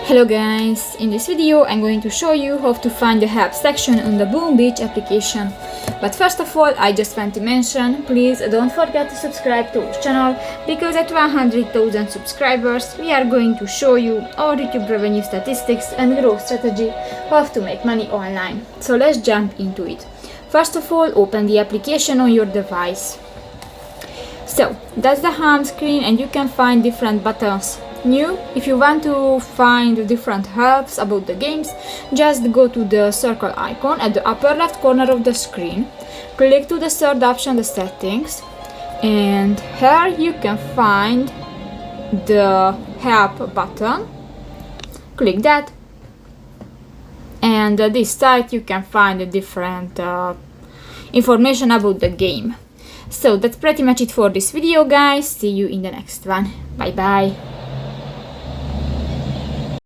Hello guys, in this video I'm going to show you how to find the help section on the Boom Beach application. But first of all, I just want to mention, please don't forget to subscribe to our channel, because at 100,000 subscribers we are going to show you our YouTube revenue statistics and growth strategy, how to make money online. So let's jump into it. First of all, open the application on your device. So that's the home screen and you can find different buttons. New, if you want to find different helps about the games, just go to the circle icon at the upper left corner of the screen, click to the third option, the settings, and here you can find the help button. Click that, and at this site you can find the different information about the game. So that's pretty much it for this video, guys. See you in the next one. Bye bye.